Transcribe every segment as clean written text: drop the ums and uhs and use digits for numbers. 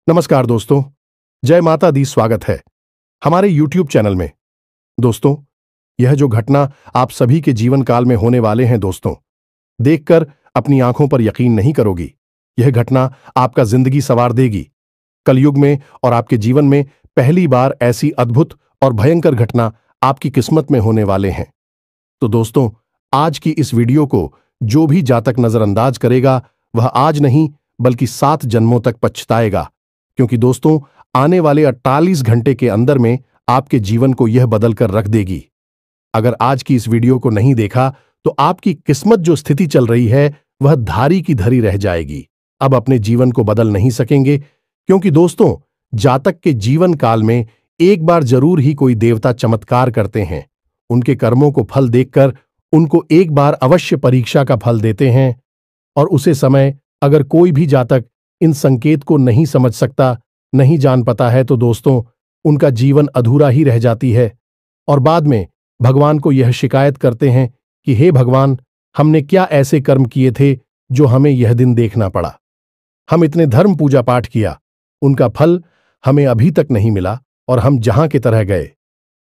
नमस्कार दोस्तों, जय माता दी। स्वागत है हमारे YouTube चैनल में। दोस्तों, यह जो घटना आप सभी के जीवन काल में होने वाले हैं दोस्तों, देखकर अपनी आंखों पर यकीन नहीं करोगी। यह घटना आपका जिंदगी संवार देगी। कलयुग में और आपके जीवन में पहली बार ऐसी अद्भुत और भयंकर घटना आपकी किस्मत में होने वाले हैं। तो दोस्तों, आज की इस वीडियो को जो भी जातक नजरअंदाज करेगा वह आज नहीं बल्कि 7 जन्मों तक पछताएगा, क्योंकि दोस्तों आने वाले 48 घंटे के अंदर में आपके जीवन को यह बदल कर रख देगी। अगर आज की इस वीडियो को नहीं देखा तो आपकी किस्मत जो स्थिति चल रही है वह धारी की धरी रह जाएगी। अब अपने जीवन को बदल नहीं सकेंगे, क्योंकि दोस्तों जातक के जीवन काल में एक बार जरूर ही कोई देवता चमत्कार करते हैं। उनके कर्मों को फल देखकर उनको एक बार अवश्य परीक्षा का फल देते हैं, और उसे समय अगर कोई भी जातक इन संकेत को नहीं समझ सकता, नहीं जान पाता है, तो दोस्तों उनका जीवन अधूरा ही रह जाती है और बाद में भगवान को यह शिकायत करते हैं कि हे भगवान, हमने क्या ऐसे कर्म किए थे जो हमें यह दिन देखना पड़ा। हम इतने धर्म पूजा पाठ किया, उनका फल हमें अभी तक नहीं मिला और हम जहां के तरह गए।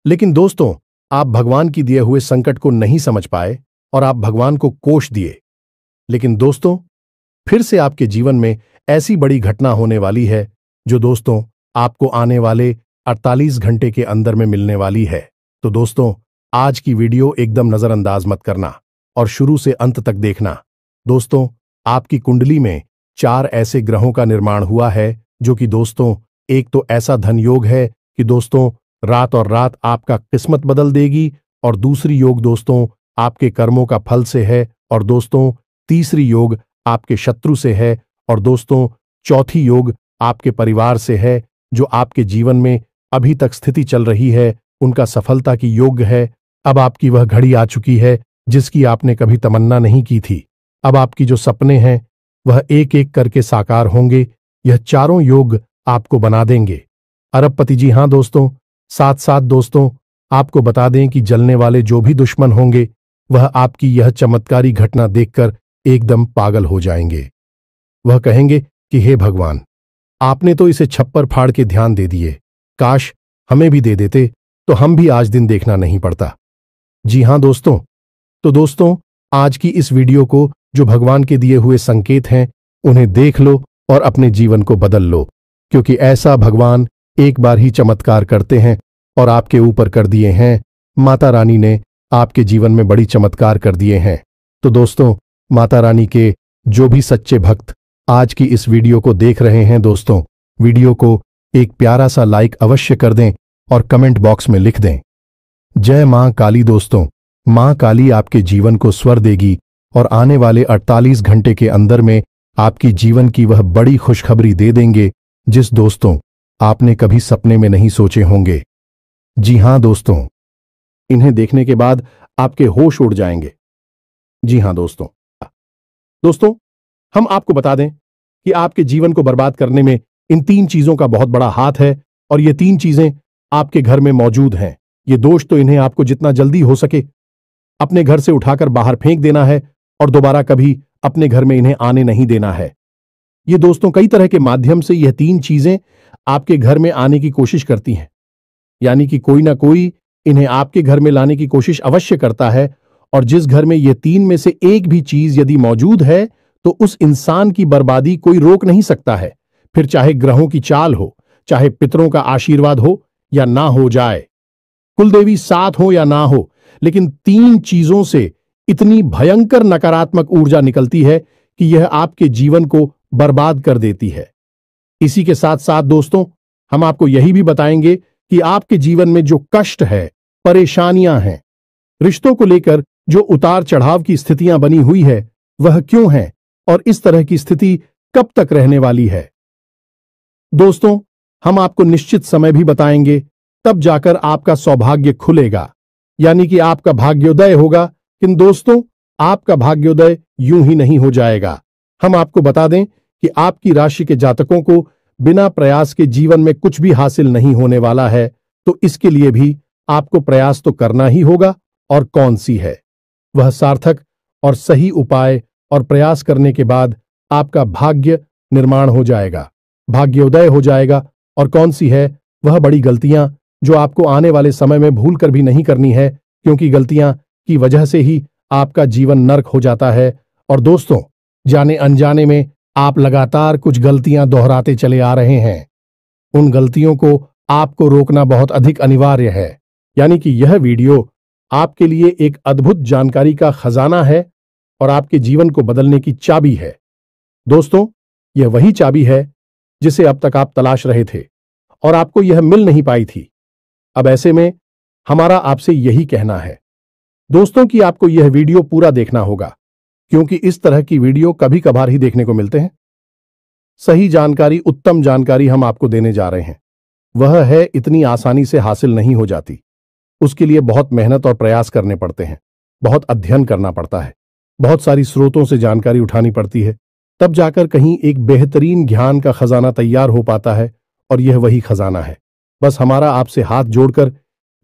लेकिन दोस्तों, आप भगवान की दिए हुए संकट को नहीं समझ पाए और आप भगवान को कोष दिए। लेकिन दोस्तों, फिर से आपके जीवन में ऐसी बड़ी घटना होने वाली है जो दोस्तों आपको आने वाले 48 घंटे के अंदर में मिलने वाली है। तो दोस्तों, आज की वीडियो एकदम नजरअंदाज मत करना और शुरू से अंत तक देखना। दोस्तों, आपकी कुंडली में 4 ऐसे ग्रहों का निर्माण हुआ है जो कि दोस्तों एक तो ऐसा धन योग है कि दोस्तों रात और रात आपका किस्मत बदल देगी, और दूसरी योग दोस्तों आपके कर्मों का फल से है, और दोस्तों तीसरी योग आपके शत्रु से है, और दोस्तों चौथी योग आपके परिवार से है। जो आपके जीवन में अभी तक स्थिति चल रही है उनका सफलता की योग्य है। अब आपकी वह घड़ी आ चुकी है जिसकी आपने कभी तमन्ना नहीं की थी। अब आपकी जो सपने हैं वह एक एक करके साकार होंगे। यह चारों योग आपको बना देंगे अरबपति। जी हाँ दोस्तों, साथ साथ दोस्तों आपको बता दें कि जलने वाले जो भी दुश्मन होंगे वह आपकी यह चमत्कारी घटना देखकर एकदम पागल हो जाएंगे। वह कहेंगे कि हे भगवान, आपने तो इसे छप्पर फाड़ के ध्यान दे दिए, काश हमें भी दे देते तो हम भी आज दिन देखना नहीं पड़ता। जी हाँ दोस्तों, तो दोस्तों आज की इस वीडियो को जो भगवान के दिए हुए संकेत हैं उन्हें देख लो और अपने जीवन को बदल लो, क्योंकि ऐसा भगवान एक बार ही चमत्कार करते हैं और आपके ऊपर कर दिए हैं। माता रानी ने आपके जीवन में बड़ी चमत्कार कर दिए हैं। तो दोस्तों, माता रानी के जो भी सच्चे भक्त आज की इस वीडियो को देख रहे हैं दोस्तों, वीडियो को एक प्यारा सा लाइक अवश्य कर दें और कमेंट बॉक्स में लिख दें जय मां काली। दोस्तों, मां काली आपके जीवन को स्वर देगी और आने वाले 48 घंटे के अंदर में आपकी जीवन की वह बड़ी खुशखबरी दे देंगे जिस दोस्तों आपने कभी सपने में नहीं सोचे होंगे। जी हां दोस्तों, इन्हें देखने के बाद आपके होश उड़ जाएंगे। जी हां दोस्तों, हम आपको बता दें कि आपके जीवन को बर्बाद करने में इन 3 चीजों का बहुत बड़ा हाथ है, और ये 3 चीजें आपके घर में मौजूद हैं। ये दोष तो इन्हें आपको जितना जल्दी हो सके अपने घर से उठाकर बाहर फेंक देना है और दोबारा कभी अपने घर में इन्हें आने नहीं देना है। ये दोस्तों कई तरह के माध्यम से यह 3 चीजें आपके घर में आने की कोशिश करती हैं, यानी कि कोई ना कोई इन्हें आपके घर में लाने की कोशिश अवश्य करता है, और जिस घर में ये 3 में से एक भी चीज यदि मौजूद है तो उस इंसान की बर्बादी कोई रोक नहीं सकता है। फिर चाहे ग्रहों की चाल हो, चाहे पितरों का आशीर्वाद हो या ना हो जाए, कुलदेवी साथ हो या ना हो, लेकिन 3 चीजों से इतनी भयंकर नकारात्मक ऊर्जा निकलती है कि यह आपके जीवन को बर्बाद कर देती है। इसी के साथ साथ दोस्तों हम आपको यही भी बताएंगे कि आपके जीवन में जो कष्ट है, परेशानियां हैं, रिश्तों को लेकर जो उतार चढ़ाव की स्थितियां बनी हुई है वह क्यों है और इस तरह की स्थिति कब तक रहने वाली है। दोस्तों, हम आपको निश्चित समय भी बताएंगे, तब जाकर आपका सौभाग्य खुलेगा, यानी कि आपका भाग्योदय होगा। किंतु दोस्तों, आपका भाग्योदय यूं ही नहीं हो जाएगा। हम आपको बता दें कि आपकी राशि के जातकों को बिना प्रयास के जीवन में कुछ भी हासिल नहीं होने वाला है, तो इसके लिए भी आपको प्रयास तो करना ही होगा, और कौन सी है वह सार्थक और सही उपाय और प्रयास करने के बाद आपका भाग्य निर्माण हो जाएगा। भाग्योदय हो जाएगा और कौन सी है वह बड़ी गलतियां जो आपको आने वाले समय में भूल कर भी नहीं करनी है, क्योंकि गलतियां की वजह से ही आपका जीवन नर्क हो जाता है। और दोस्तों, जाने अनजाने में आप लगातार कुछ गलतियां दोहराते चले आ रहे हैं। उन गलतियों को आपको रोकना बहुत अधिक अनिवार्य है। यानी कि यह वीडियो आपके लिए एक अद्भुत जानकारी का खजाना है और आपके जीवन को बदलने की चाबी है। दोस्तों, यह वही चाबी है जिसे अब तक आप तलाश रहे थे और आपको यह मिल नहीं पाई थी। अब ऐसे में हमारा आपसे यही कहना है दोस्तों कि आपको यह वीडियो पूरा देखना होगा, क्योंकि इस तरह की वीडियो कभी कभार ही देखने को मिलते हैं। सही जानकारी, उत्तम जानकारी हम आपको देने जा रहे हैं। वह है इतनी आसानी से हासिल नहीं हो जाती। उसके लिए बहुत मेहनत और प्रयास करने पड़ते हैं, बहुत अध्ययन करना पड़ता है, बहुत सारी स्रोतों से जानकारी उठानी पड़ती है, तब जाकर कहीं एक बेहतरीन ज्ञान का खजाना तैयार हो पाता है। और यह वही खजाना है। बस हमारा आपसे हाथ जोड़कर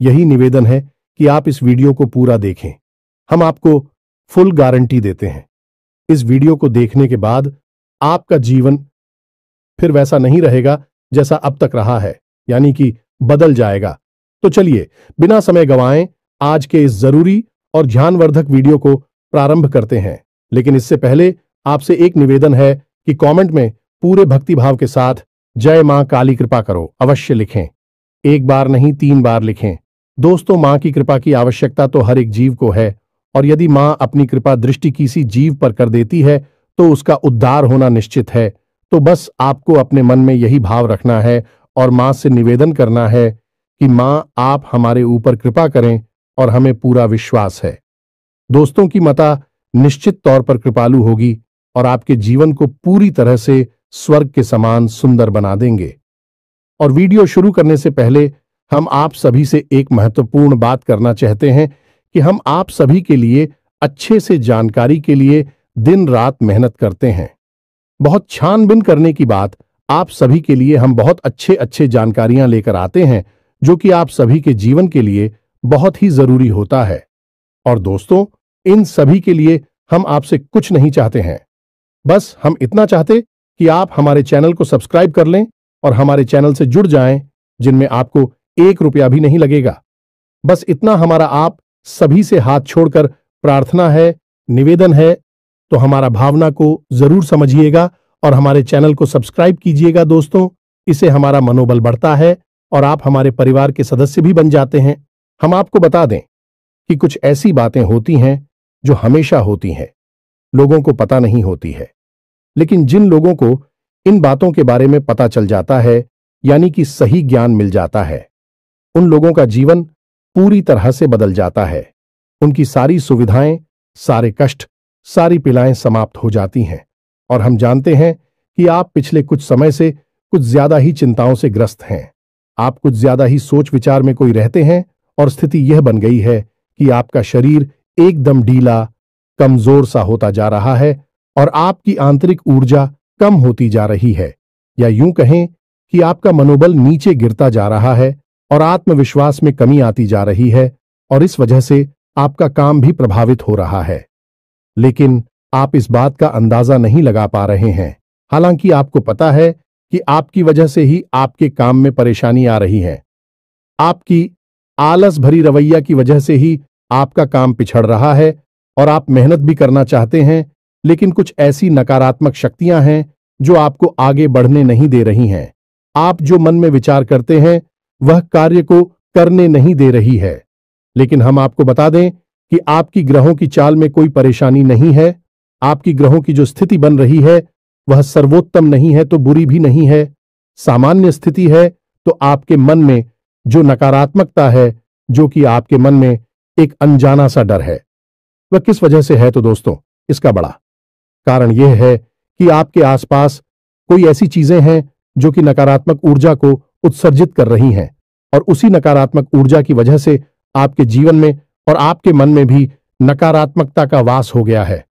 यही निवेदन है कि आप इस वीडियो को पूरा देखें। हम आपको फुल गारंटी देते हैं, इस वीडियो को देखने के बाद आपका जीवन फिर वैसा नहीं रहेगा जैसा अब तक रहा है, यानी कि बदल जाएगा। तो चलिए बिना समय गंवाए आज के इस जरूरी और ध्यानवर्धक वीडियो को प्रारंभ करते हैं। लेकिन इससे पहले आपसे एक निवेदन है कि कमेंट में पूरे भक्तिभाव के साथ जय मां काली कृपा करो अवश्य लिखें। एक बार नहीं 3 बार लिखें। दोस्तों, मां की कृपा की आवश्यकता तो हर एक जीव को है, और यदि मां अपनी कृपा दृष्टि किसी जीव पर कर देती है तो उसका उद्धार होना निश्चित है। तो बस आपको अपने मन में यही भाव रखना है और मां से निवेदन करना है कि मां आप हमारे ऊपर कृपा करें, और हमें पूरा विश्वास है दोस्तों की माता निश्चित तौर पर कृपालु होगी और आपके जीवन को पूरी तरह से स्वर्ग के समान सुंदर बना देंगे। और वीडियो शुरू करने से पहले हम आप सभी से एक महत्वपूर्ण बात करना चाहते हैं कि हम आप सभी के लिए अच्छे से जानकारी के लिए दिन रात मेहनत करते हैं। बहुत छानबीन करने की बात, आप सभी के लिए हम बहुत अच्छे जानकारियां लेकर आते हैं जो कि आप सभी के जीवन के लिए बहुत ही जरूरी होता है। और दोस्तों, इन सभी के लिए हम आपसे कुछ नहीं चाहते हैं, बस हम इतना चाहते कि आप हमारे चैनल को सब्सक्राइब कर लें और हमारे चैनल से जुड़ जाएं, जिनमें आपको 1 रुपया भी नहीं लगेगा। बस इतना हमारा आप सभी से हाथ छोड़कर प्रार्थना है, निवेदन है। तो हमारा भावना को जरूर समझिएगा और हमारे चैनल को सब्सक्राइब कीजिएगा दोस्तों। इससे हमारा मनोबल बढ़ता है और आप हमारे परिवार के सदस्य भी बन जाते हैं। हम आपको बता दें कि कुछ ऐसी बातें होती हैं जो हमेशा होती हैं, लोगों को पता नहीं होती है, लेकिन जिन लोगों को इन बातों के बारे में पता चल जाता है, यानी कि सही ज्ञान मिल जाता है, उन लोगों का जीवन पूरी तरह से बदल जाता है। उनकी सारी सुविधाएं, सारे कष्ट, सारी पीड़ाएं समाप्त हो जाती हैं। और हम जानते हैं कि आप पिछले कुछ समय से कुछ ज्यादा ही चिंताओं से ग्रस्त हैं। आप कुछ ज्यादा ही सोच विचार में कोई रहते हैं और स्थिति यह बन गई है कि आपका शरीर एकदम ढीला, कमजोर सा होता जा रहा है और आपकी आंतरिक ऊर्जा कम होती जा रही है, या यूं कहें कि आपका मनोबल नीचे गिरता जा रहा है और आत्मविश्वास में कमी आती जा रही है, और इस वजह से आपका काम भी प्रभावित हो रहा है। लेकिन आप इस बात का अंदाजा नहीं लगा पा रहे हैं, हालांकि आपको पता है कि आपकी वजह से ही आपके काम में परेशानी आ रही है। आपकी आलस भरी रवैया की वजह से ही आपका काम पिछड़ रहा है और आप मेहनत भी करना चाहते हैं, लेकिन कुछ ऐसी नकारात्मक शक्तियां हैं जो आपको आगे बढ़ने नहीं दे रही हैं। आप जो मन में विचार करते हैं वह कार्य को करने नहीं दे रही है। लेकिन हम आपको बता दें कि आपकी ग्रहों की चाल में कोई परेशानी नहीं है। आपकी ग्रहों की जो स्थिति बन रही है वह सर्वोत्तम नहीं है तो बुरी भी नहीं है, सामान्य स्थिति है। तो आपके मन में जो नकारात्मकता है, जो कि आपके मन में एक अनजाना सा डर है, वह किस वजह से है? तो दोस्तों, इसका बड़ा कारण यह है कि आपके आसपास कोई ऐसी चीजें हैं जो कि नकारात्मक ऊर्जा को उत्सर्जित कर रही हैं, और उसी नकारात्मक ऊर्जा की वजह से आपके जीवन में और आपके मन में भी नकारात्मकता का वास हो गया है।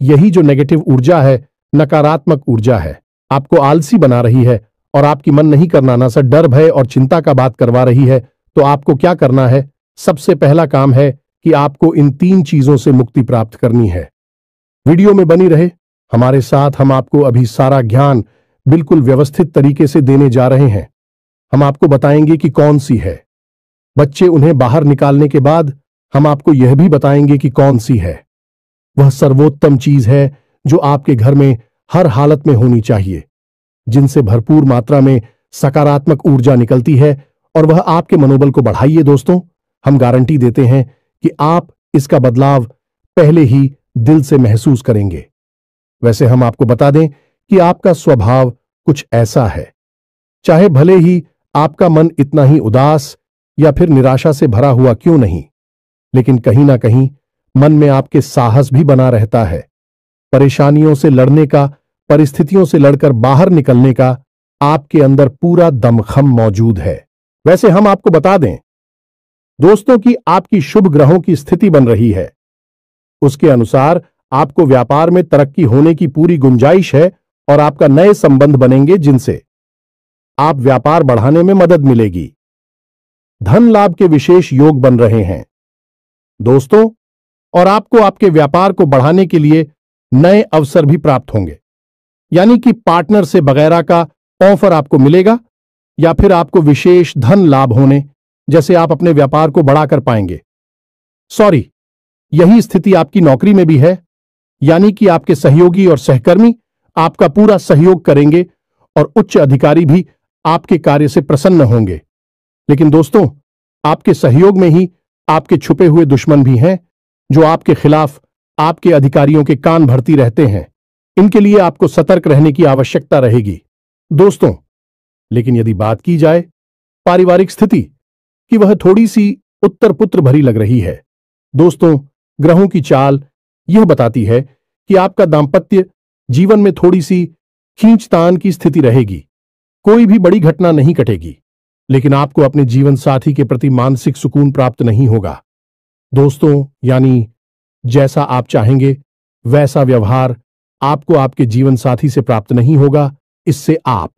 यही जो नेगेटिव ऊर्जा है, नकारात्मक ऊर्जा है, आपको आलसी बना रही है और आपकी मन नहीं करना ना सा डर, भय और चिंता का बात करवा रही है। तो आपको क्या करना है? सबसे पहला काम है कि आपको इन 3 चीजों से मुक्ति प्राप्त करनी है। वीडियो में बनी रहे हमारे साथ, हम आपको अभी सारा ज्ञान बिल्कुल व्यवस्थित तरीके से देने जा रहे हैं। हम आपको बताएंगे कि कौन सी है। बच्चे उन्हें बाहर निकालने के बाद हम आपको यह भी बताएंगे कि कौन सी है। वह सर्वोत्तम चीज है जो आपके घर में हर हालत में होनी चाहिए, जिनसे भरपूर मात्रा में सकारात्मक ऊर्जा निकलती है और वह आपके मनोबल को बढ़ाइए। दोस्तों, हम गारंटी देते हैं कि आप इसका बदलाव पहले ही दिल से महसूस करेंगे। वैसे हम आपको बता दें कि आपका स्वभाव कुछ ऐसा है, चाहे भले ही आपका मन इतना ही उदास या फिर निराशा से भरा हुआ क्यों नहीं, लेकिन कहीं ना कहीं मन में आपके साहस भी बना रहता है। परेशानियों से लड़ने का, परिस्थितियों से लड़कर बाहर निकलने का आपके अंदर पूरा दमखम मौजूद है। वैसे हम आपको बता दें दोस्तों कि आपकी शुभ ग्रहों की स्थिति बन रही है। उसके अनुसार आपको व्यापार में तरक्की होने की पूरी गुंजाइश है और आपका नए संबंध बनेंगे जिनसे आप व्यापार बढ़ाने में मदद मिलेगी। धन लाभ के विशेष योग बन रहे हैं दोस्तों, और आपको आपके व्यापार को बढ़ाने के लिए नए अवसर भी प्राप्त होंगे, यानी कि पार्टनर से वगैरह का ऑफर आपको मिलेगा या फिर आपको विशेष धन लाभ होने जैसे आप अपने व्यापार को बढ़ाकर पाएंगे। सॉरी, यही स्थिति आपकी नौकरी में भी है, यानी कि आपके सहयोगी और सहकर्मी आपका पूरा सहयोग करेंगे और उच्च अधिकारी भी आपके कार्य से प्रसन्न होंगे। लेकिन दोस्तों, आपके सहयोग में ही आपके छुपे हुए दुश्मन भी हैं जो आपके खिलाफ आपके अधिकारियों के कान भरती रहते हैं। इनके लिए आपको सतर्क रहने की आवश्यकता रहेगी दोस्तों। लेकिन यदि बात की जाए पारिवारिक स्थिति की, वह थोड़ी सी उत्तर पुत्र भरी लग रही है दोस्तों। ग्रहों की चाल यह बताती है कि आपका दांपत्य जीवन में थोड़ी सी खींचतान की स्थिति रहेगी। कोई भी बड़ी घटना नहीं घटेगी, लेकिन आपको अपने जीवन साथी के प्रति मानसिक सुकून प्राप्त नहीं होगा दोस्तों। यानी जैसा आप चाहेंगे वैसा व्यवहार आपको आपके जीवन साथी से प्राप्त नहीं होगा। इससे आप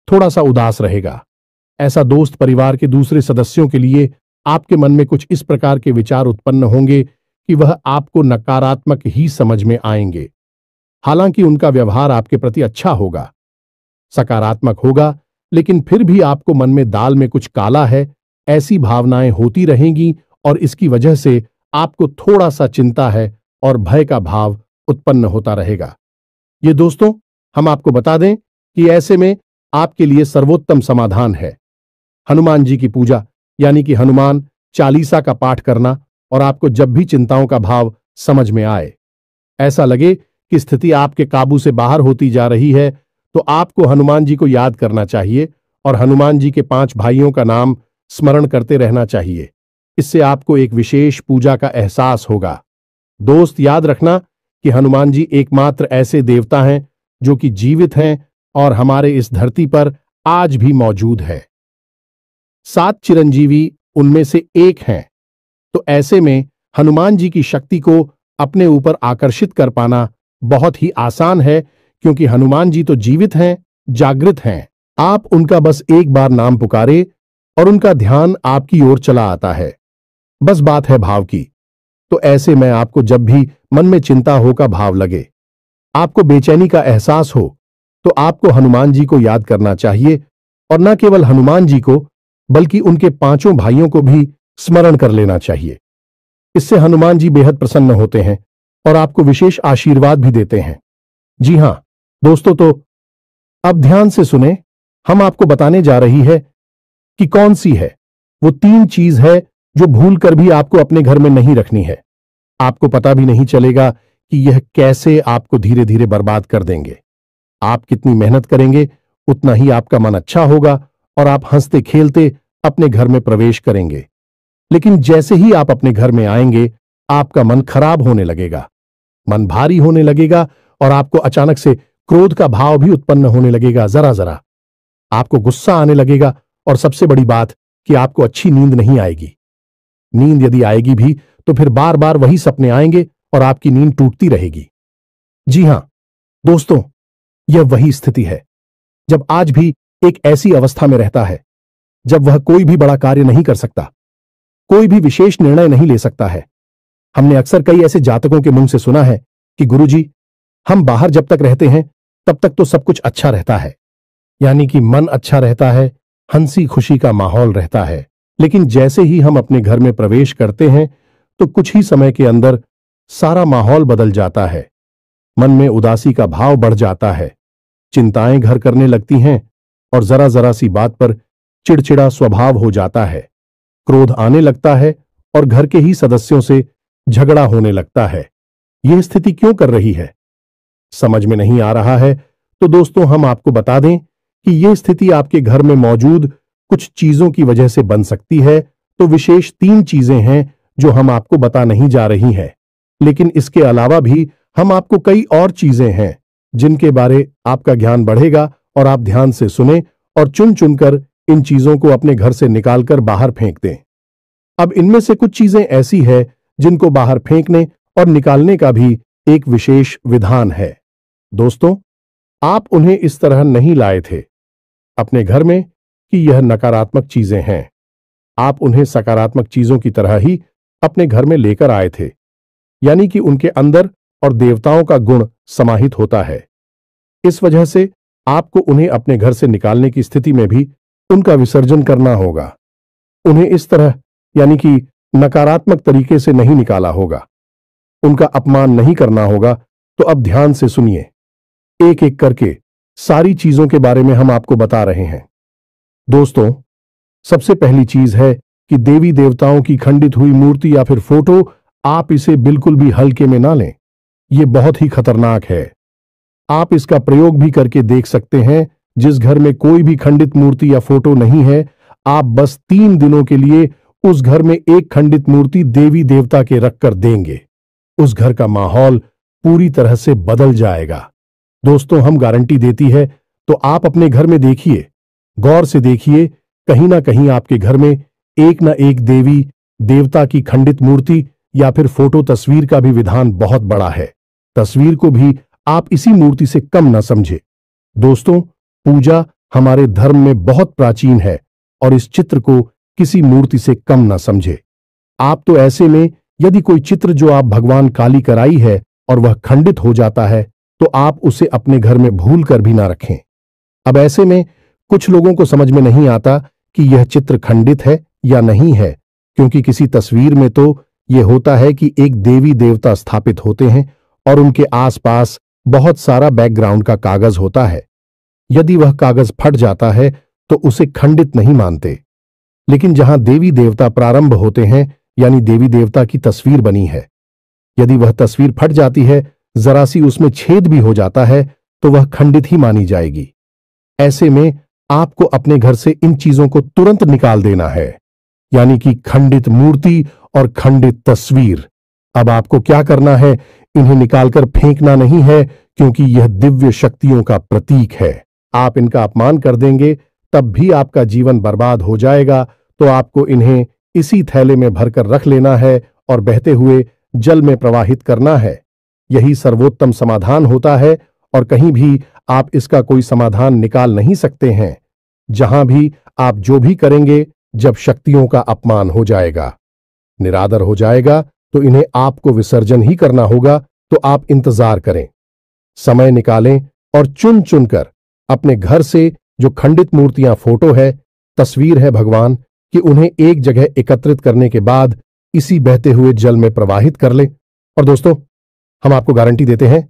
थोड़ा सा उदास रहेगा। ऐसा दोस्त परिवार के दूसरे सदस्यों के लिए आपके मन में कुछ इस प्रकार के विचार उत्पन्न होंगे कि वह आपको नकारात्मक ही समझ में आएंगे। हालांकि उनका व्यवहार आपके प्रति अच्छा होगा, सकारात्मक होगा, लेकिन फिर भी आपको मन में दाल में कुछ काला है, ऐसी भावनाएं होती रहेंगी और इसकी वजह से आपको थोड़ा सा चिंता है और भय का भाव उत्पन्न होता रहेगा। ये दोस्तों, हम आपको बता दें कि ऐसे में आपके लिए सर्वोत्तम समाधान है हनुमान जी की पूजा, यानी कि हनुमान चालीसा का पाठ करना। और आपको जब भी चिंताओं का भाव समझ में आए, ऐसा लगे कि स्थिति आपके काबू से बाहर होती जा रही है, तो आपको हनुमान जी को याद करना चाहिए और हनुमान जी के 5 भाइयों का नाम स्मरण करते रहना चाहिए। इससे आपको एक विशेष पूजा का एहसास होगा। दोस्त, याद रखना कि हनुमान जी एकमात्र ऐसे देवता हैं जो कि जीवित हैं और हमारे इस धरती पर आज भी मौजूद है। 7 चिरंजीवी उनमें से एक हैं, तो ऐसे में हनुमान जी की शक्ति को अपने ऊपर आकर्षित कर पाना बहुत ही आसान है, क्योंकि हनुमान जी तो जीवित हैं, जागृत हैं। आप उनका बस एक बार नाम पुकारे और उनका ध्यान आपकी ओर चला आता है। बस बात है भाव की। तो ऐसे में आपको जब भी मन में चिंता हो का भाव लगे, आपको बेचैनी का एहसास हो, तो आपको हनुमान जी को याद करना चाहिए और न केवल हनुमान जी को बल्कि उनके 5 भाइयों को भी स्मरण कर लेना चाहिए। इससे हनुमान जी बेहद प्रसन्न होते हैं और आपको विशेष आशीर्वाद भी देते हैं। जी हां दोस्तों, तो अब ध्यान से सुने। हम आपको बताने जा रही है कि कौन सी है वो 3 चीज है जो भूलकर भी आपको अपने घर में नहीं रखनी है। आपको पता भी नहीं चलेगा कि यह कैसे आपको धीरे धीरे बर्बाद कर देंगे। आप कितनी मेहनत करेंगे उतना ही आपका मन अच्छा होगा और आप हंसते खेलते अपने घर में प्रवेश करेंगे। लेकिन जैसे ही आप अपने घर में आएंगे, आपका मन खराब होने लगेगा, मन भारी होने लगेगा और आपको अचानक से क्रोध का भाव भी उत्पन्न होने लगेगा। जरा जरा आपको गुस्सा आने लगेगा और सबसे बड़ी बात कि आपको अच्छी नींद नहीं आएगी। नींद यदि आएगी भी तो फिर बार बार वही सपने आएंगे और आपकी नींद टूटती रहेगी। जी हां दोस्तों, यह वही स्थिति है जब आज भी एक ऐसी अवस्था में रहता है जब वह कोई भी बड़ा कार्य नहीं कर सकता, कोई भी विशेष निर्णय नहीं ले सकता है। हमने अक्सर कई ऐसे जातकों के मुंह से सुना है कि गुरुजी, हम बाहर जब तक रहते हैं तब तक तो सब कुछ अच्छा रहता है, यानी कि मन अच्छा रहता है, हंसी खुशी का माहौल रहता है। लेकिन जैसे ही हम अपने घर में प्रवेश करते हैं तो कुछ ही समय के अंदर सारा माहौल बदल जाता है। मन में उदासी का भाव बढ़ जाता है, चिंताएं घर करने लगती हैं और जरा जरा सी बात पर चिड़चिड़ा स्वभाव हो जाता है। क्रोध आने लगता है और घर के ही सदस्यों से झगड़ा होने लगता है। यह स्थिति क्यों कर रही है, समझ में नहीं आ रहा है तो दोस्तों हम आपको बता दें कि यह स्थिति आपके घर में मौजूद कुछ चीजों की वजह से बन सकती है। तो विशेष 3 चीजें हैं जो हम आपको बता नहीं जा रही हैं, लेकिन इसके अलावा भी हम आपको कई और चीजें हैं जिनके बारे आपका ज्ञान बढ़ेगा और आप ध्यान से सुने और चुन चुनकर इन चीजों को अपने घर से निकालकर बाहर फेंक दें। अब इनमें से कुछ चीजें ऐसी है जिनको बाहर फेंकने और निकालने का भी एक विशेष विधान है। दोस्तों, आप उन्हें इस तरह नहीं लाए थे अपने घर में कि यह नकारात्मक चीजें हैं। आप उन्हें सकारात्मक चीजों की तरह ही अपने घर में लेकर आए थे, यानी कि उनके अंदर और देवताओं का गुण समाहित होता है। इस वजह से आपको उन्हें अपने घर से निकालने की स्थिति में भी उनका विसर्जन करना होगा। उन्हें इस तरह यानी कि नकारात्मक तरीके से नहीं निकाला होगा, उनका अपमान नहीं करना होगा। तो अब ध्यान से सुनिए, एक एक करके सारी चीजों के बारे में हम आपको बता रहे हैं। दोस्तों, सबसे पहली चीज है कि देवी देवताओं की खंडित हुई मूर्ति या फिर फोटो, आप इसे बिल्कुल भी हल्के में ना लें। यह बहुत ही खतरनाक है। आप इसका प्रयोग भी करके देख सकते हैं। जिस घर में कोई भी खंडित मूर्ति या फोटो नहीं है, आप बस 3 दिनों के लिए उस घर में एक खंडित मूर्ति देवी देवता के रखकर देंगे, उस घर का माहौल पूरी तरह से बदल जाएगा। दोस्तों, हम गारंटी देती है, तो आप अपने घर में देखिए, गौर से देखिए, कहीं ना कहीं आपके घर में एक ना एक देवी देवता की खंडित मूर्ति या फिर फोटो तस्वीर का भी विधान बहुत बड़ा है। तस्वीर को भी आप इसी मूर्ति से कम न समझे। दोस्तों, पूजा हमारे धर्म में बहुत प्राचीन है और इस चित्र को किसी मूर्ति से कम न समझे। आप तो ऐसे में यदि कोई चित्र जो आप भगवान काली कराई है और वह खंडित हो जाता है तो आप उसे अपने घर में भूल कर भी ना रखें। अब ऐसे में कुछ लोगों को समझ में नहीं आता कि यह चित्र खंडित है या नहीं है, क्योंकि किसी तस्वीर में तो यह होता है कि एक देवी देवता स्थापित होते हैं और उनके आसपास बहुत सारा बैकग्राउंड का कागज होता है। यदि वह कागज फट जाता है तो उसे खंडित नहीं मानते। लेकिन जहां देवी देवता प्रारंभ होते हैं, यानी देवी देवता की तस्वीर बनी है, यदि वह तस्वीर फट जाती है, जरा सी उसमें छेद भी हो जाता है, तो वह खंडित ही मानी जाएगी। ऐसे में आपको अपने घर से इन चीजों को तुरंत निकाल देना है, यानी कि खंडित मूर्ति और खंडित तस्वीर। अब आपको क्या करना है, इन्हें निकालकर फेंकना नहीं है, क्योंकि यह दिव्य शक्तियों का प्रतीक है। आप इनका अपमान कर देंगे तब भी आपका जीवन बर्बाद हो जाएगा। तो आपको इन्हें इसी थैले में भरकर रख लेना है और बहते हुए जल में प्रवाहित करना है। यही सर्वोत्तम समाधान होता है और कहीं भी आप इसका कोई समाधान निकाल नहीं सकते हैं। जहां भी आप जो भी करेंगे, जब शक्तियों का अपमान हो जाएगा, निरादर हो जाएगा, तो इन्हें आपको विसर्जन ही करना होगा। तो आप इंतजार करें, समय निकालें और चुन चुनकर अपने घर से जो खंडित मूर्तियां, फोटो है, तस्वीर है भगवान कि उन्हें एक जगह एकत्रित करने के बाद इसी बहते हुए जल में प्रवाहित कर लें। और दोस्तों, हम आपको गारंटी देते हैं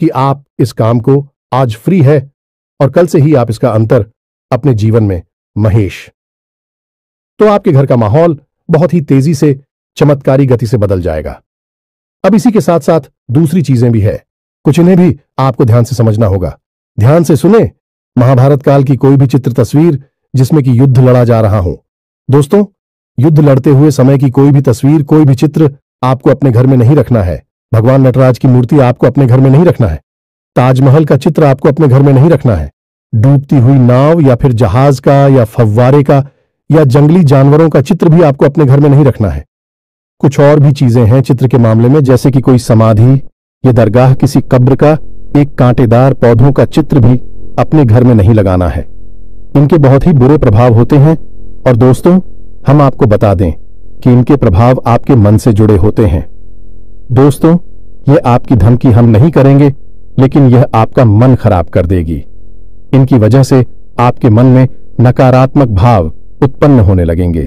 कि आप इस काम को आज फ्री है और कल से ही आप इसका अंतर अपने जीवन में महेश, तो आपके घर का माहौल बहुत ही तेजी से चमत्कारी गति से बदल जाएगा। अब इसी के साथ साथ दूसरी चीजें भी है, कुछ इन्हें भी आपको ध्यान से समझना होगा। ध्यान से सुने, महाभारत काल की कोई भी चित्र तस्वीर जिसमें कि युद्ध लड़ा जा रहा हो, दोस्तों, युद्ध लड़ते हुए समय की कोई भी तस्वीर, कोई भी चित्र आपको अपने घर में नहीं रखना है। भगवान नटराज की मूर्ति आपको अपने घर में नहीं रखना है। ताजमहल का चित्र आपको अपने घर में नहीं रखना है। डूबती हुई नाव या फिर जहाज का या फव्वारे का या जंगली जानवरों का चित्र भी आपको अपने घर में नहीं रखना है। कुछ और भी चीजें हैं चित्र के मामले में, जैसे कि कोई समाधि या दरगाह, किसी कब्र का एक कांटेदार पौधों का चित्र भी अपने घर में नहीं लगाना है। इनके बहुत ही बुरे प्रभाव होते हैं और दोस्तों, हम आपको बता दें कि इनके प्रभाव आपके मन से जुड़े होते हैं। दोस्तों, ये आपकी धमकी हम नहीं करेंगे, लेकिन यह आपका मन खराब कर देगी। इनकी वजह से आपके मन में नकारात्मक भाव उत्पन्न होने लगेंगे।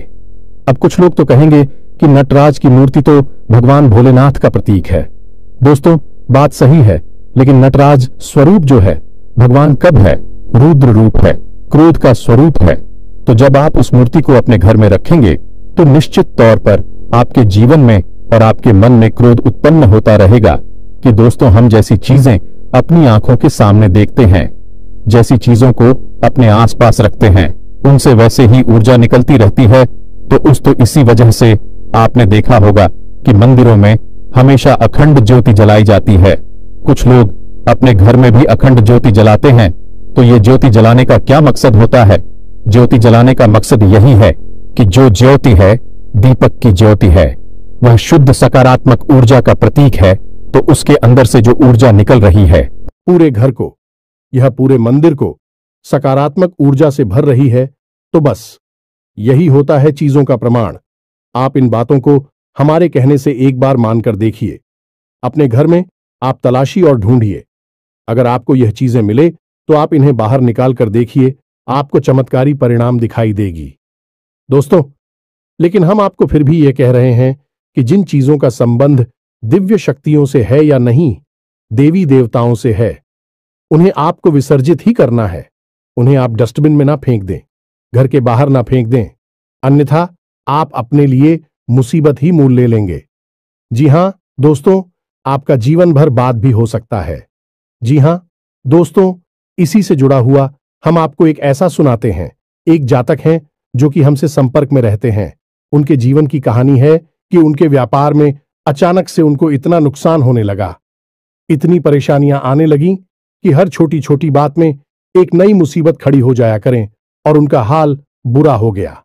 अब कुछ लोग तो कहेंगे कि नटराज की मूर्ति तो भगवान भोलेनाथ का प्रतीक है। दोस्तों, बात सही है, लेकिन नटराज स्वरूप जो है, भगवान कब है? रुद्र रूप है, क्रोध का स्वरूप है। तो जब आप उस मूर्ति को अपने घर में रखेंगे तो निश्चित तौर पर आपके जीवन में और आपके मन में क्रोध उत्पन्न होता रहेगा कि दोस्तों, हम जैसी चीजें अपनी आंखों के सामने देखते हैं, जैसी चीजों को अपने आसपास रखते हैं, उनसे वैसे ही ऊर्जा निकलती रहती है। तो इसी वजह से आपने देखा होगा कि मंदिरों में हमेशा अखंड ज्योति जलाई जाती है। कुछ लोग अपने घर में भी अखंड ज्योति जलाते हैं। तो ये ज्योति जलाने का क्या मकसद होता है? ज्योति जलाने का मकसद यही है कि जो ज्योति है, दीपक की ज्योति है, वह शुद्ध सकारात्मक ऊर्जा का प्रतीक है। तो उसके अंदर से जो ऊर्जा निकल रही है, पूरे घर को, यह पूरे मंदिर को सकारात्मक ऊर्जा से भर रही है, तो बस यही होता है चीजों का प्रमाण। आप इन बातों को हमारे कहने से एक बार मानकर देखिए। अपने घर में आप तलाशी और ढूंढिए। अगर आपको यह चीजें मिले तो आप इन्हें बाहर निकाल कर देखिए, आपको चमत्कारी परिणाम दिखाई देगी। दोस्तों, लेकिन हम आपको फिर भी यह कह रहे हैं कि जिन चीजों का संबंध दिव्य शक्तियों से है या नहीं, देवी देवताओं से है, उन्हें आपको विसर्जित ही करना है। उन्हें आप डस्टबिन में ना फेंक दें, घर के बाहर ना फेंक दें, अन्यथा आप अपने लिए मुसीबत ही मोल ले लेंगे। जी हां दोस्तों, आपका जीवन भर बाद भी हो सकता है। जी हां दोस्तों, इसी से जुड़ा हुआ हम आपको एक ऐसा सुनाते हैं। एक जातक हैं जो कि हमसे संपर्क में रहते हैं। उनके जीवन की कहानी है कि उनके व्यापार में अचानक से उनको इतना नुकसान होने लगा, इतनी परेशानियां आने लगीं कि हर छोटी छोटी बात में एक नई मुसीबत खड़ी हो जाया करें और उनका हाल बुरा हो गया।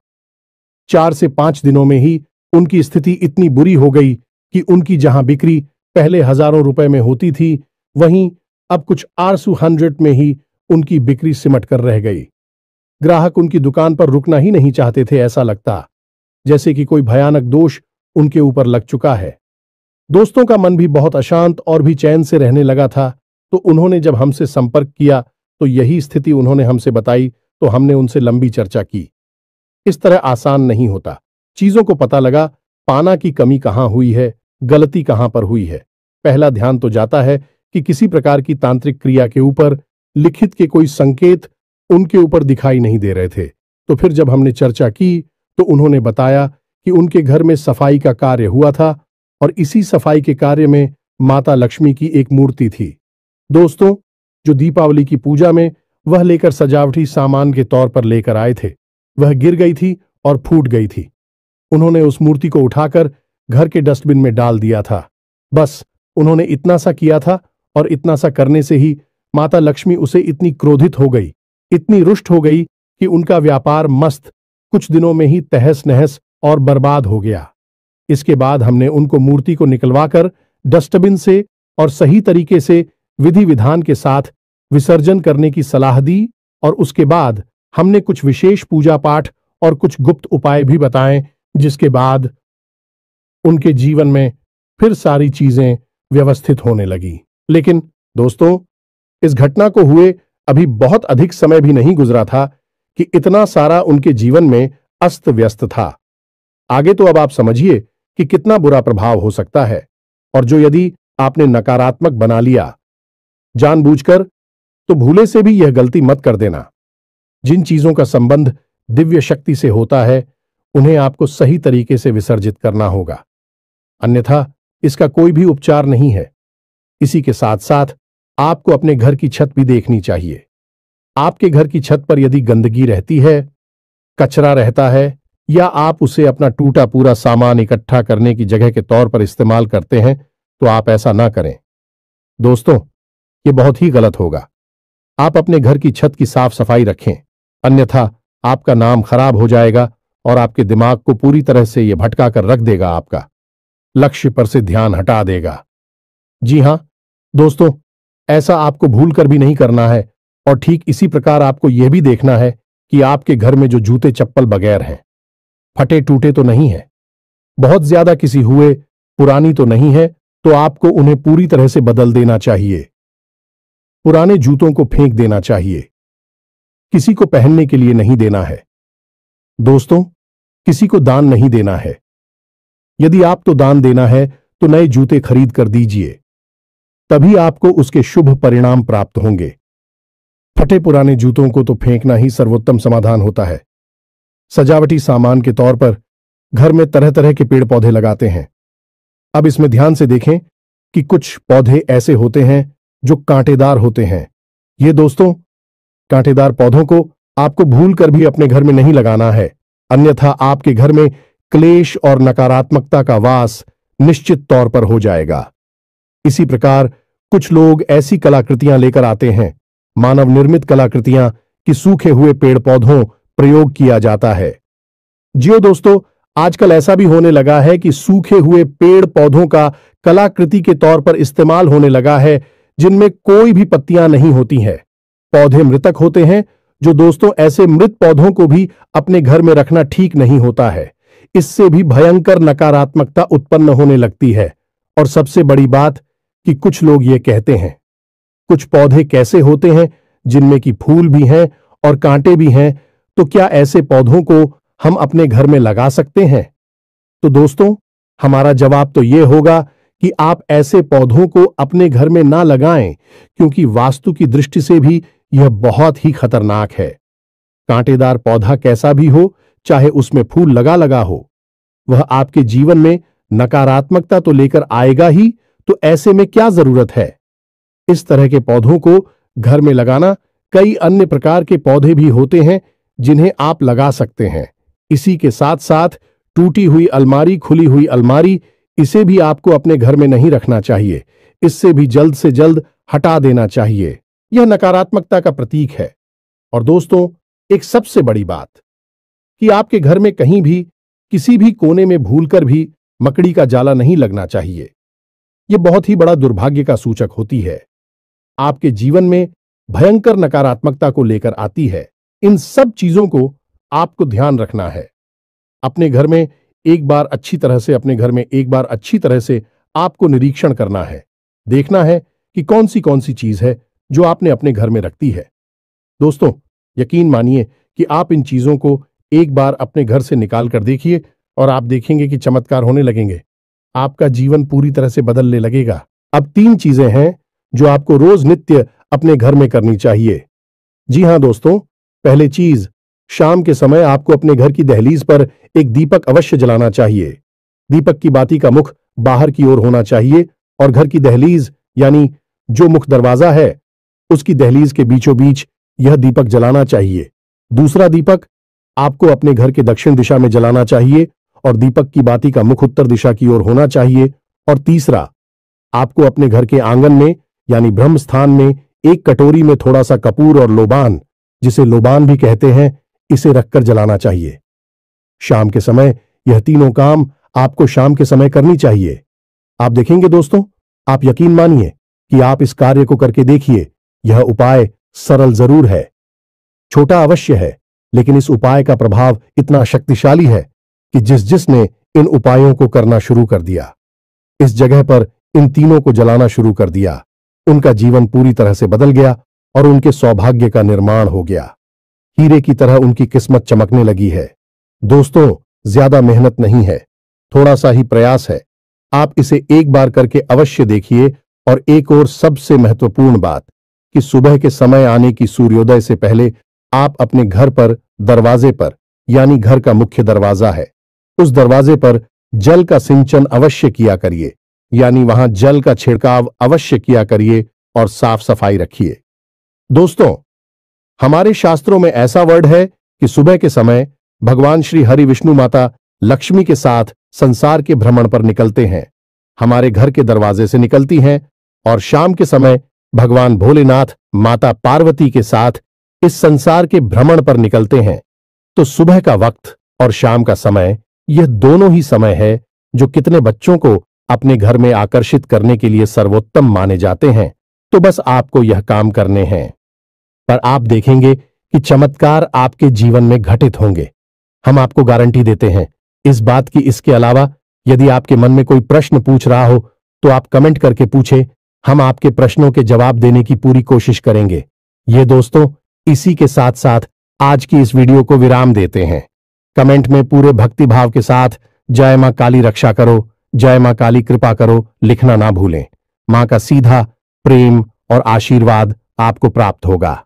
4 से 5 दिनों में ही उनकी स्थिति इतनी बुरी हो गई कि उनकी जहां बिक्री पहले हजारों रुपए में होती थी, वहीं अब कुछ आरसू 100 में ही उनकी बिक्री सिमट कर रह गई। ग्राहक उनकी दुकान पर रुकना ही नहीं चाहते थे। ऐसा लगता जैसे कि कोई भयानक दोष उनके ऊपर लग चुका है। दोस्तों का मन भी बहुत अशांत और भी चैन से रहने लगा था। तो उन्होंने जब हमसे संपर्क किया तो यही स्थिति उन्होंने हमसे बताई। तो हमने उनसे लंबी चर्चा की। इस तरह आसान नहीं होता। चीजों को पता लगा पाना की कमी कहां हुई है, गलती कहां पर हुई है। पहला ध्यान तो जाता है कि किसी प्रकार की तांत्रिक क्रिया के ऊपर लिखित के कोई संकेत उनके ऊपर दिखाई नहीं दे रहे थे। तो फिर जब हमने चर्चा की तो उन्होंने बताया कि उनके घर में सफाई का कार्य हुआ था और इसी सफाई के कार्य में माता लक्ष्मी की एक मूर्ति थी। दोस्तों, जो दीपावली की पूजा में वह लेकर सजावटी सामान के तौर पर लेकर आए थे, वह गिर गई थी और फूट गई थी। उन्होंने उस मूर्ति को उठाकर घर के डस्टबिन में डाल दिया था। बस उन्होंने इतना सा किया था और इतना सा करने से ही माता लक्ष्मी उसे इतनी क्रोधित हो गई, इतनी रुष्ट हो गई कि उनका व्यापार मस्त कुछ दिनों में ही तहस नहस और बर्बाद हो गया। इसके बाद हमने उनको मूर्ति को निकलवाकर डस्टबिन से और सही तरीके से विधि विधान के साथ विसर्जन करने की सलाह दी और उसके बाद हमने कुछ विशेष पूजा पाठ और कुछ गुप्त उपाय भी बताएं, जिसके बाद उनके जीवन में फिर सारी चीजें व्यवस्थित होने लगी। लेकिन दोस्तों, इस घटना को हुए अभी बहुत अधिक समय भी नहीं गुजरा था कि इतना सारा उनके जीवन में अस्त व्यस्त था। आगे तो अब आप समझिए कि कितना बुरा प्रभाव हो सकता है। और जो यदि आपने नकारात्मक बना लिया जानबूझकर, तो भूले से भी यह गलती मत कर देना। जिन चीजों का संबंध दिव्य शक्ति से होता है, उन्हें आपको सही तरीके से विसर्जित करना होगा, अन्यथा इसका कोई भी उपचार नहीं है। इसी के साथ साथ आपको अपने घर की छत भी देखनी चाहिए। आपके घर की छत पर यदि गंदगी रहती है, कचरा रहता है, या आप उसे अपना टूटा पूरा सामान इकट्ठा करने की जगह के तौर पर इस्तेमाल करते हैं, तो आप ऐसा ना करें। दोस्तों, ये बहुत ही गलत होगा। आप अपने घर की छत की साफ सफाई रखें, अन्यथा आपका नाम खराब हो जाएगा और आपके दिमाग को पूरी तरह से यह भटका कर रख देगा, आपका लक्ष्य पर से ध्यान हटा देगा। जी हां दोस्तों, ऐसा आपको भूल कर भी नहीं करना है। और ठीक इसी प्रकार आपको यह भी देखना है कि आपके घर में जो जूते चप्पल बगैर हैं, फटे टूटे तो नहीं है, बहुत ज्यादा किसी हुए पुरानी तो नहीं है, तो आपको उन्हें पूरी तरह से बदल देना चाहिए। पुराने जूतों को फेंक देना चाहिए, किसी को पहनने के लिए नहीं देना है। दोस्तों, किसी को दान नहीं देना है। यदि आपको दान देना है तो नए जूते खरीद कर दीजिए, तभी आपको उसके शुभ परिणाम प्राप्त होंगे। फटे पुराने जूतों को तो फेंकना ही सर्वोत्तम समाधान होता है। सजावटी सामान के तौर पर घर में तरह तरह के पेड़ पौधे लगाते हैं। अब इसमें ध्यान से देखें कि कुछ पौधे ऐसे होते हैं जो कांटेदार होते हैं। ये दोस्तों, कांटेदार पौधों को आपको भूल कर भी अपने घर में नहीं लगाना है, अन्यथा आपके घर में क्लेश और नकारात्मकता का वास निश्चित तौर पर हो जाएगा। इसी प्रकार कुछ लोग ऐसी कलाकृतियां लेकर आते हैं, मानव निर्मित कलाकृतियां, कि सूखे हुए पेड़ पौधों प्रयोग किया जाता है। जियो दोस्तों, आजकल ऐसा भी होने लगा है कि सूखे हुए पेड़ पौधों का कलाकृति के तौर पर इस्तेमाल होने लगा है, जिनमें कोई भी पत्तियां नहीं होती हैं। पौधे मृतक होते हैं, जो दोस्तों ऐसे मृत पौधों को भी अपने घर में रखना ठीक नहीं होता है। इससे भी भयंकर नकारात्मकता उत्पन्न होने लगती है। और सबसे बड़ी बात कि कुछ लोग ये कहते हैं, कुछ पौधे कैसे होते हैं जिनमें कि फूल भी हैं और कांटे भी हैं, तो क्या ऐसे पौधों को हम अपने घर में लगा सकते हैं? तो दोस्तों, हमारा जवाब तो यह होगा कि आप ऐसे पौधों को अपने घर में ना लगाएं, क्योंकि वास्तु की दृष्टि से भी यह बहुत ही खतरनाक है। कांटेदार पौधा कैसा भी हो, चाहे उसमें फूल लगा लगा हो, वह आपके जीवन में नकारात्मकता तो लेकर आएगा ही, तो ऐसे में क्या जरूरत है? इस तरह के पौधों को घर में लगाना, कई अन्य प्रकार के पौधे भी होते हैं जिन्हें आप लगा सकते हैं। इसी के साथ साथ टूटी हुई अलमारी, खुली हुई अलमारी, इसे भी आपको अपने घर में नहीं रखना चाहिए। इससे भी जल्द से जल्द हटा देना चाहिए। यह नकारात्मकता का प्रतीक है। और दोस्तों, एक सबसे बड़ी बात कि आपके घर में कहीं भी किसी भी कोने में भूलकर भी मकड़ी का जाला नहीं लगना चाहिए। यह बहुत ही बड़ा दुर्भाग्य का सूचक होती है, आपके जीवन में भयंकर नकारात्मकता को लेकर आती है। इन सब चीजों को आपको ध्यान रखना है। अपने घर में एक बार अच्छी तरह से आपको निरीक्षण करना है, देखना है कि कौन सी चीज है जो आपने अपने घर में रखती है। दोस्तों, यकीन मानिए कि आप इन चीजों को एक बार अपने घर से निकाल कर देखिए और आप देखेंगे कि चमत्कार होने लगेंगे। आपका जीवन पूरी तरह से बदलने लगेगा। अब 3 चीजें हैं जो आपको रोज नित्य अपने घर में करनी चाहिए। जी हां दोस्तों, पहली चीज, शाम के समय आपको अपने घर की दहलीज पर एक दीपक अवश्य जलाना चाहिए। दीपक की बाती का मुख बाहर की ओर होना चाहिए और घर की दहलीज यानी जो मुख्य दरवाजा है, उसकी दहलीज के बीचों बीच यह दीपक जलाना चाहिए। दूसरा दीपक आपको अपने घर के दक्षिण दिशा में जलाना चाहिए और दीपक की बाती का मुख उत्तर दिशा की ओर होना चाहिए। और तीसरा, आपको अपने घर के आंगन में यानी ब्रह्म स्थान में एक कटोरी में थोड़ा सा कपूर और लोबान, जिसे लोबान भी कहते हैं, इसे रखकर जलाना चाहिए। शाम के समय यह तीनों काम आपको शाम के समय करनी चाहिए। आप देखेंगे दोस्तों, आप यकीन मानिए कि आप इस कार्य को करके देखिए। यह उपाय सरल जरूर है, छोटा अवश्य है, लेकिन इस उपाय का प्रभाव इतना शक्तिशाली है कि जिसने इन उपायों को करना शुरू कर दिया, इस जगह पर इन तीनों को जलाना शुरू कर दिया, उनका जीवन पूरी तरह से बदल गया और उनके सौभाग्य का निर्माण हो गया। हीरे की तरह उनकी किस्मत चमकने लगी है। दोस्तों, ज्यादा मेहनत नहीं है, थोड़ा सा ही प्रयास है। आप इसे एक बार करके अवश्य देखिए। और एक और सबसे महत्वपूर्ण बात कि सुबह के समय आने की सूर्योदय से पहले आप अपने घर पर दरवाजे पर, यानी घर का मुख्य दरवाजा है, उस दरवाजे पर जल का सिंचन अवश्य किया करिए, यानी वहां जल का छिड़काव अवश्य किया करिए और साफ सफाई रखिए। दोस्तों, हमारे शास्त्रों में ऐसा वर्ड है कि सुबह के समय भगवान श्री हरि विष्णु माता लक्ष्मी के साथ संसार के भ्रमण पर निकलते हैं, हमारे घर के दरवाजे से निकलती हैं, और शाम के समय भगवान भोलेनाथ माता पार्वती के साथ इस संसार के भ्रमण पर निकलते हैं। तो सुबह का वक्त और शाम का समय, यह दोनों ही समय है जो कितने बच्चों को अपने घर में आकर्षित करने के लिए सर्वोत्तम माने जाते हैं। तो बस आपको यह काम करने हैं, पर आप देखेंगे कि चमत्कार आपके जीवन में घटित होंगे। हम आपको गारंटी देते हैं इस बात की। इसके अलावा यदि आपके मन में कोई प्रश्न पूछ रहा हो तो आप कमेंट करके पूछें, हम आपके प्रश्नों के जवाब देने की पूरी कोशिश करेंगे। ये दोस्तों, इसी के साथ साथ आज की इस वीडियो को विराम देते हैं। कमेंट में पूरे भक्ति भाव के साथ जय मां काली रक्षा करो, जय मां काली कृपा करो लिखना ना भूलें। मां का सीधा प्रेम और आशीर्वाद आपको प्राप्त होगा।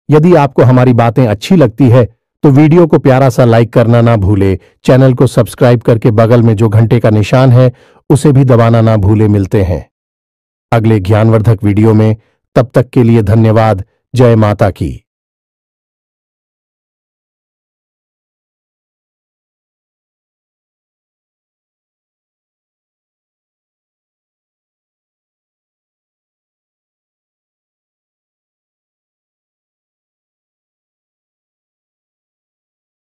यदि आपको हमारी बातें अच्छी लगती है तो वीडियो को प्यारा सा लाइक करना ना भूले। चैनल को सब्सक्राइब करके बगल में जो घंटे का निशान है उसे भी दबाना ना भूले। मिलते हैं अगले ज्ञानवर्धक वीडियो में, तब तक के लिए धन्यवाद। जय माता की।